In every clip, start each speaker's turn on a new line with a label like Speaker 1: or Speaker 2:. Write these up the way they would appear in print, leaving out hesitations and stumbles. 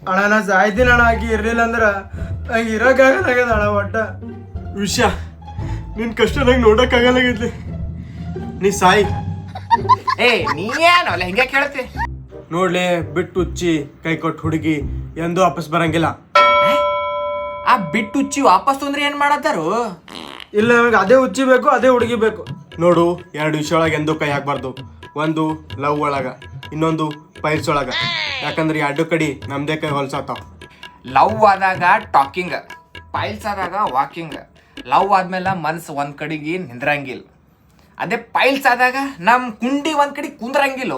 Speaker 1: ಅಣ್ಣ ನಾ ಸಾಯ್ತೀನಿ ಅಣ್ಣ, ಆಕಿ ಇರ್ಲಿಲ್ಲ ಅಂದ್ರ ನಂಗೆ ಇರೋಕ್ಕಾಗಲಾಗ್ಯದ ಅಣ್ಣ. ಒಟ್ಟ
Speaker 2: ವಿಷಯ ನಿನ್ ಕಷ್ಟ ನಂಗೆ ನೋಡಕ್ಕಾಗಲಾಗಿದ್ಲಿ. ನೀ ಸಾಯಿ.
Speaker 3: ನೀ ಏನಲ್ಲ ಹಿಂಗೆ ಕೇಳ್ತಿ?
Speaker 2: ನೋಡ್ಲೆ, ಬಿಟ್ಟು ಉಚ್ಚಿ ಕೈ ಕೊಟ್ಟು ಹುಡುಗಿ ಎಂದೂ ವಾಪಸ್ ಬರಂಗಿಲ್ಲ.
Speaker 3: ಆ ಬಿಟ್ಟು ಉಚ್ಚಿ ವಾಪಸ್ ತೊಂದ್ರೆ ಏನ್ ಮಾಡತ್ತಾರು?
Speaker 1: ಇಲ್ಲ, ನನಗೆ ಅದೇ ಹುಚ್ಚಿ ಬೇಕು, ಅದೇ ಹುಡುಗಿ ಬೇಕು.
Speaker 2: ನೋಡು, 2 ವಿಷಯ ಒಳಗೆ ಎಂದೂ ಕೈ ಹಾಕ್ಬಾರ್ದು. ಒಂದು ಲವ್ ಒಳಗ, ಇನ್ನೊಂದು ಪೈಲ್ಸ್ ಒಳಗ. ಯಾಕಂದ್ರೆ 2 ಕಡೆ ನಮ್ದೇ ಕೈ ಹೊಲ್ಸಾತಾವ.
Speaker 3: ಲವ್ ಆದಾಗ ಟಾಕಿಂಗ್, ಪೈಲ್ಸ್ ಆದಾಗ ವಾಕಿಂಗ್. ಲವ್ ಆದ್ಮೇಲೆ ಮನ್ಸು ಒಂದ್ ಕಡೆಗೆ ನಿಂದ್ರಂಗಿಲ್ಲ. ಅದೇ ಪೈಲ್ಸ್ ಆದಾಗ ನಮ್ ಕುಂಡಿ ಒಂದ್ ಕಡೆ ಕುಂದ್ರಂಗಿಲ್ಲ.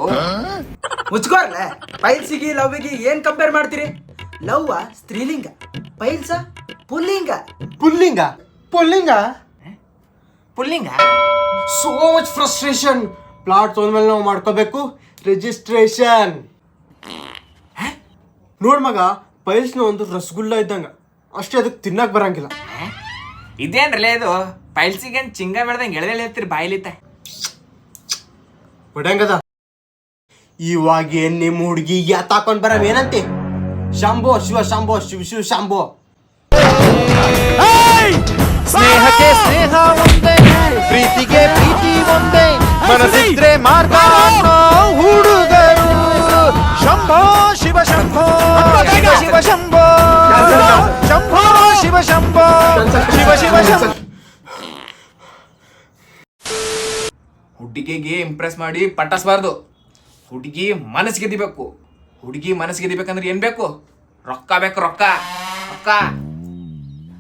Speaker 1: ಮುಚ್ಕೋರ್ಲೆ, ಪೈಲ್ಸಿಗೆ ಲವ್ವಿಗೆ ಏನ್ ಕಂಪೇರ್ ಮಾಡ್ತೀರಿ? ಲವ್ ಸ್ತ್ರೀಲಿಂಗ, ಪೈಲ್ಸ ಪುಲ್ಲಿಂಗ.
Speaker 2: ಪುಲ್ಲಿಂಗ ಪುಲ್ಲಿಂಗ
Speaker 3: ಪುಲ್ಲಿಂಗ.
Speaker 2: So much frustration. ಪ್ಲಾಟ್ ತೊಂದ್ಮೇಲೆ ನಾವು ಮಾಡ್ಕೋಬೇಕು ರಿಜಿಸ್ಟ್ರೇಷನ್. ನೋಡ್ ಮಗ, ಪೈಲ್ಸ್ನ ಒಂದು ರಸಗುಲ್ಲ ಇದ್ದಂಗ, ಅಷ್ಟೇ, ಅದಕ್ಕೆ ತಿನ್ನಕ್ ಬರಂಗಿಲ್ಲ.
Speaker 3: ಇದೇನ್ರಲ್ಲ ಇದು? ಪೈಲ್ಸಿಗೇನ್ ಚಿಂಗ ಮಾಡ್ದಂಗೆ ಎಳೆದೆಳೆ ಹೇಳ್ತೀರಿ ಬಾಯ್ಲಿತ್ತ?
Speaker 2: ಹೊಡ್ಯಾಂಗದ ಇವಾಗ ಏನ್ ನಿಮ್ಮ ಹುಡುಗಿ ಯಾತಾಕೊಂಡ್ ಬರವ್ ಏನಂತೆ? ಶಂಭೋ ಶಿವ ಶಂಭೋ ಶಿವ ಶಿವ ಶಂಭೋ.
Speaker 4: ಸ್ನೇಹಕ್ಕೆ ಸ್ನೇಹ ಒಂದೇ, ಪ್ರೀತಿಗೆ ಪ್ರೀತಿ ಒಂದೇ, ಮನಸ್ಸಿದ್ರೆ ಮಾರ್ಗ ಹುಡುಗರು. ಶಂಭೋ ಶಿವ ಶಂಭೋ ಶಿವ ಶಿವ ಶಂಭೋ, ಶಂಭೋ ಶಿವ ಶಂಭೋ ಶಿವ ಶಿವ ಶಂಭೋ.
Speaker 3: ಹುಡುಗಿಗೆ ಇಂಪ್ರೆಸ್ ಮಾಡಿ ಪಟಾಸ್ಬಾರ್ದು. ಹುಡುಗಿ ಮನಸ್ಸಿಗೆ ಗೆದಿಬೇಕು. ಹುಡುಗಿ ಮನಸ್ಸಿಗೆ ಗೆದಿಬೇಕಂದ್ರೆ ಏನ್ ಬೇಕು? ರೊಕ್ಕ ಬೇಕು. ರೊಕ್ಕ ರೊಕ್ಕ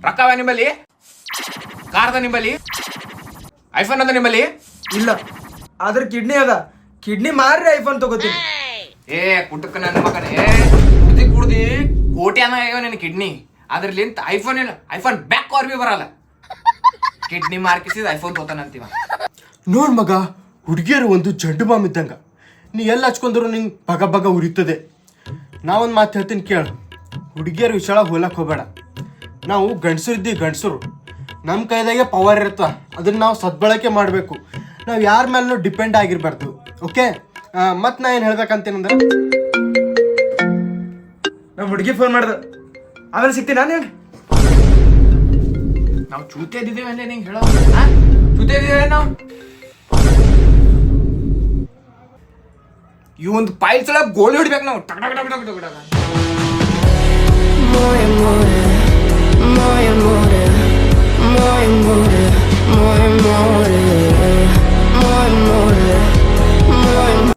Speaker 3: ರೊಕ್ಕವ ನಿಮ್ಮಲ್ಲಿ? ಕಾರ್ದ ನಿಮ್ಮಲ್ಲಿ? ಐಫೋನ್ ಅದ ನಿಮ್ಮಲ್ಲಿ?
Speaker 1: ಇಲ್ಲ, ಆದ್ರೆ ಕಿಡ್ನಿ ಅದ. ಕಿಡ್ನಿ ಮಾರ್ರಿ ಐಫೋನ್ ತಗೋತೀನಿ.
Speaker 3: ಕುಟುಕ ನನ್ನ ಮಗನೇ, ಕುಡ್ದಿ ಕುಡ್ದಿ ಕೋಟಿ ಅನ್ನ ನಿನ್ನ ಕಿಡ್ನಿ. ಅದ್ರಲ್ಲಿಂತ ಐಫೋನ್ ಇಲ್ಲ, ಐಫೋನ್ ಬ್ಯಾಕ್ ಬಿ ಬರಲ್ಲ. ಕಿಡ್ನಿ ಮಾರ್ಕಿಸಿದ ಐಫೋನ್ ತೋತಾನಂತೀವ.
Speaker 2: ನೋಡ್ ಮಗ, ಹುಡುಗಿಯರು ಒಂದು ಜಂಡು ಬಾಂಬ್ ಇದ್ದಂಗ. ನೀ ಎಲ್ಲ ಹಚ್ಕೊಂಡ್ರು ನಿಂಗೆ ಬಗ ಬಗ ಉರಿತದೆ. ನಾವೊಂದು ಮಾತು ಹೇಳ್ತೀನಿ ಕೇಳು, ಹುಡುಗಿಯರ ವಿಷಯ ಹೋಲಕ್ಕೆ ಹೋಗಬೇಡ. ನಾವು ಗಂಡಸರು ಇದ್ದೀವಿ, ಗಂಡಸರು. ನಮ್ಮ ಕೈದಾಗೆ ಪವರ್ ಇರ್ತವ, ಅದನ್ನ ನಾವು ಸದ್ಬಳಕೆ ಮಾಡಬೇಕು. ನಾವು ಯಾರ ಮೇಲೂ ಡಿಪೆಂಡ್ ಆಗಿರಬಾರ್ದು. ಓಕೆ, ಮತ್ತು ನಾ ಏನು ಹೇಳ್ಬೇಕಂತೇನಂದ್ರೆ,
Speaker 1: ನಮ್ಮ ಹುಡುಗಿ ಫೋನ್ ಮಾಡ್ದ, ಆಮೇಲೆ ಸಿಗ್ತೀನಿ ನಾನು.
Speaker 3: ನಾವು ಚೂತೆ ಇದ್ದಿದ್ದೇವೆ ಅಲ್ಲೇ ನಿಂಗೆ ಹೇಳೋ? ಚೂತೆ ಇದ್ದೀವಿ ನಾವು. ಈ ಒಂದು ಪೈಲ್ಸ್ ಒಳಗೆ ಗೋಲಿ ಹೊಡಿಬೇಕು ನಾವು. ಟಕ್ ಟಕ್ ಟಕ್ ಟಕ್ ಟಕ್ ಟಕ್.
Speaker 5: More and more, more and more, more and more, more and more, more and more.